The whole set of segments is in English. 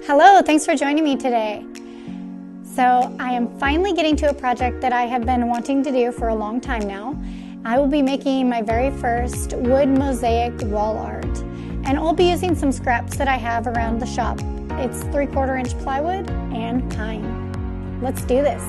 Hello, thanks for joining me today. So I am finally getting to a project that I have been wanting to do for a long time now. I will be making my very first wood mosaic wall art, and I'll be using some scraps that I have around the shop. It's 3/4 inch plywood and pine. Let's do this.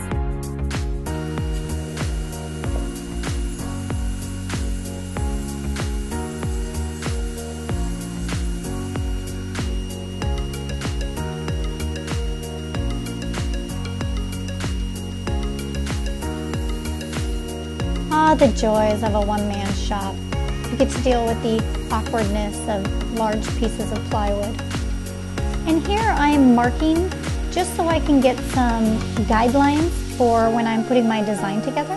The joys of a one-man shop. You get to deal with the awkwardness of large pieces of plywood. And here I am marking just so I can get some guidelines for when I'm putting my design together.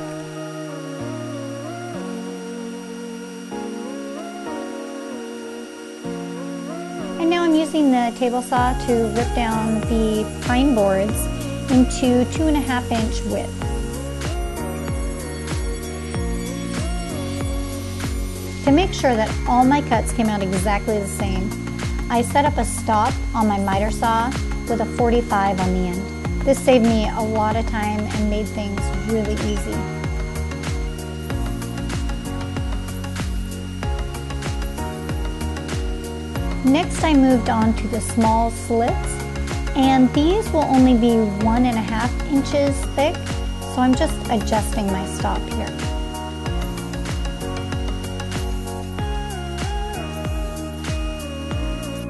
And now I'm using the table saw to rip down the pine boards into 2.5 inch width. To make sure that all my cuts came out exactly the same, I set up a stop on my miter saw with a 45 on the end. This saved me a lot of time and made things really easy. Next, I moved on to the small slits, and these will only be 1.5 inches thick, so I'm just adjusting my stop here.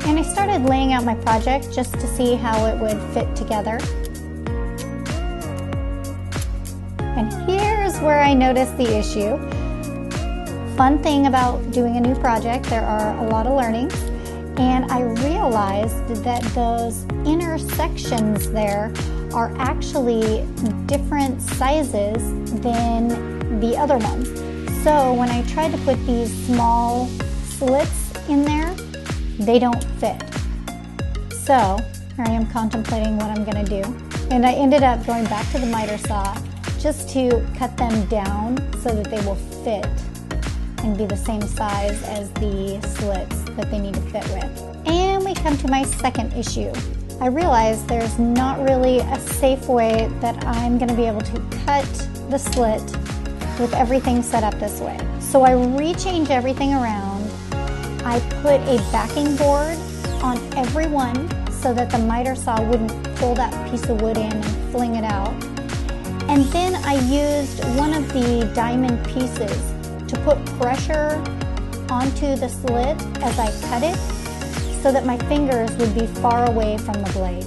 And I started laying out my project just to see how it would fit together. And here's where I noticed the issue. Fun thing about doing a new project, there are a lot of learnings, and I realized that those intersections there are actually different sizes than the other ones. So when I tried to put these small slits in there, they don't fit. So I am contemplating what I'm gonna do. And I ended up going back to the miter saw just to cut them down so that they will fit and be the same size as the slits that they need to fit with. And we come to my second issue. I realized there's not really a safe way that I'm gonna be able to cut the slit with everything set up this way. So I rechange everything around. I put a backing board on every one so that the miter saw wouldn't pull that piece of wood in and fling it out. And then I used one of the diamond pieces to put pressure onto the slit as I cut it so that my fingers would be far away from the blade.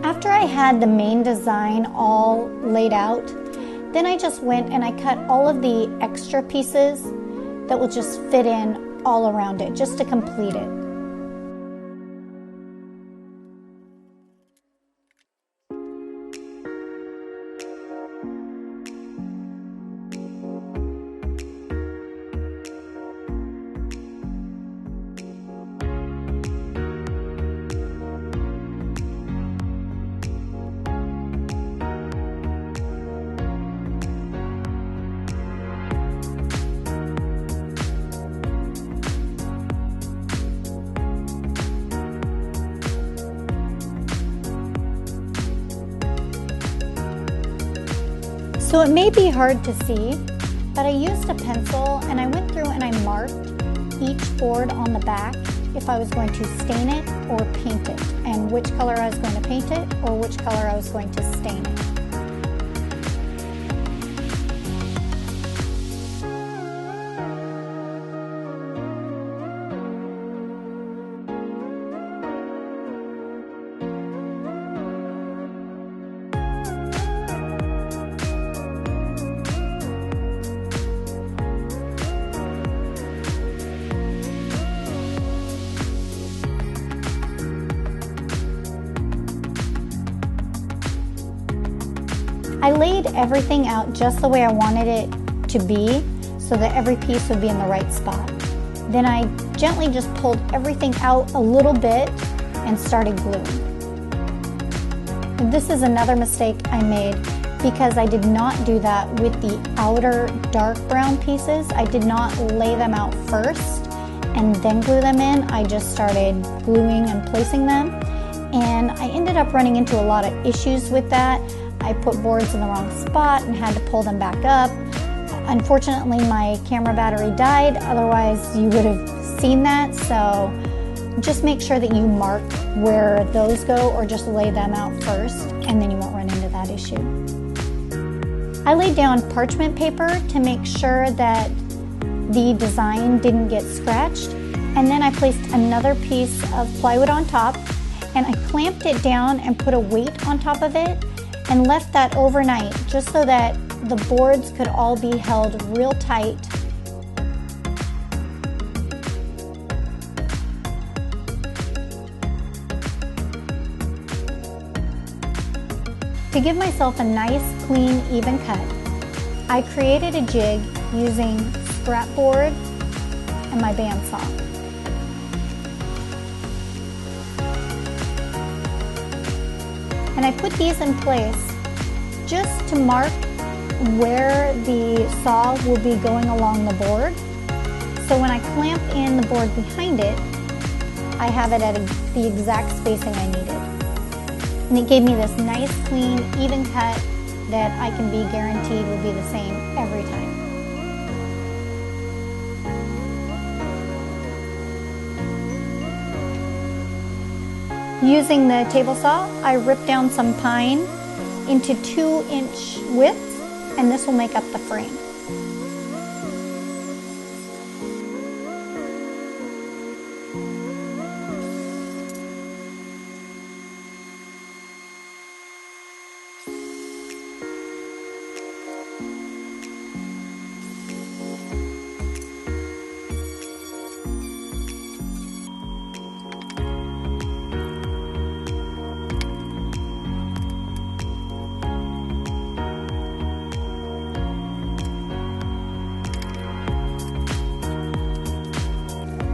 After I had the main design all laid out, then I just went and I cut all of the extra pieces that will just fit in all around it, just to complete it. So it may be hard to see, but I used a pencil and I went through and I marked each board on the back if I was going to stain it or paint it, and which color I was going to paint it or which color I was going to stain it. I laid everything out just the way I wanted it to be so that every piece would be in the right spot. Then I gently just pulled everything out a little bit and started gluing. This is another mistake I made because I did not do that with the outer dark brown pieces. I did not lay them out first and then glue them in. I just started gluing and placing them, and I ended up running into a lot of issues with that. I put boards in the wrong spot and had to pull them back up. Unfortunately, my camera battery died, otherwise you would have seen that. So just make sure that you mark where those go, or just lay them out first, and then you won't run into that issue. I laid down parchment paper to make sure that the design didn't get scratched, and then I placed another piece of plywood on top, and I clamped it down and put a weight on top of it and left that overnight just so that the boards could all be held real tight. To give myself a nice, clean, even cut, I created a jig using scrap board and my bandsaw. And I put these in place just to mark where the saw will be going along the board. So when I clamp in the board behind it, I have it at the exact spacing I needed. And it gave me this nice, clean, even cut that I can be guaranteed will be the same every time. Using the table saw, I ripped down some pine into 2-inch widths, and this will make up the frame.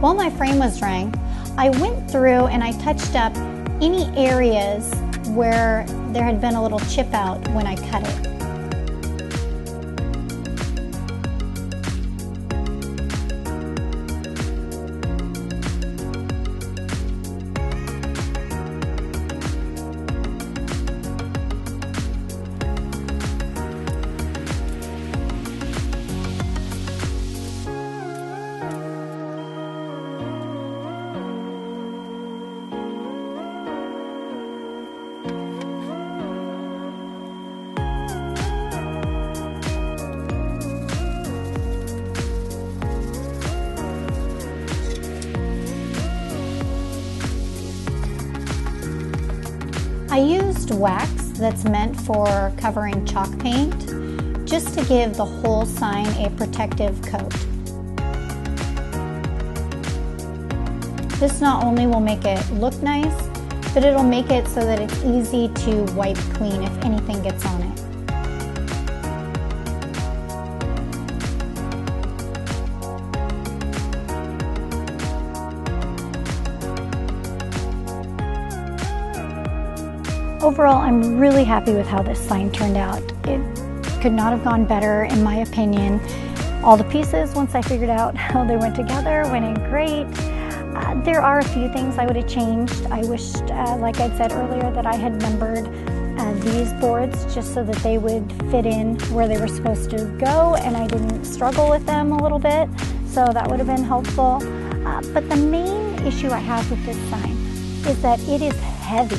While my frame was drying, I went through and I touched up any areas where there had been a little chip out when I cut it. I used wax that's meant for covering chalk paint just to give the whole sign a protective coat. This not only will make it look nice, but it'll make it so that it's easy to wipe clean if anything gets on it. Overall, I'm really happy with how this sign turned out. It could not have gone better, in my opinion. All the pieces, once I figured out how they went together, went in great. There are a few things I would have changed. I wished, like I'd said earlier, that I had numbered these boards just so that they would fit in where they were supposed to go and I didn't struggle with them a little bit, so that would have been helpful. But the main issue I have with this sign is that it is heavy.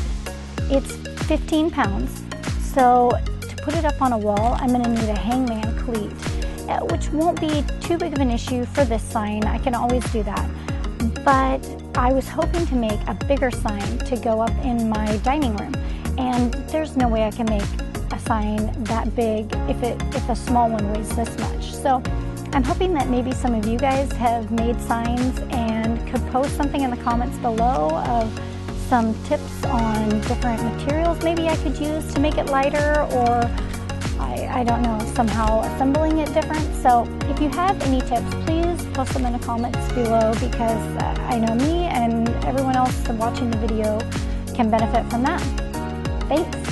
It's 15 pounds, so to put it up on a wall, I'm going to need a hangman cleat, which won't be too big of an issue for this sign. I can always do that. But I was hoping to make a bigger sign to go up in my dining room, and there's no way I can make a sign that big if a small one weighs this much. So I'm hoping that maybe some of you guys have made signs and could post something in the comments below of some tips on different materials maybe I could use to make it lighter, or I don't know, somehow assembling it different. So if you have any tips, please post them in the comments below, because I know me and everyone else watching the video can benefit from that. Thanks.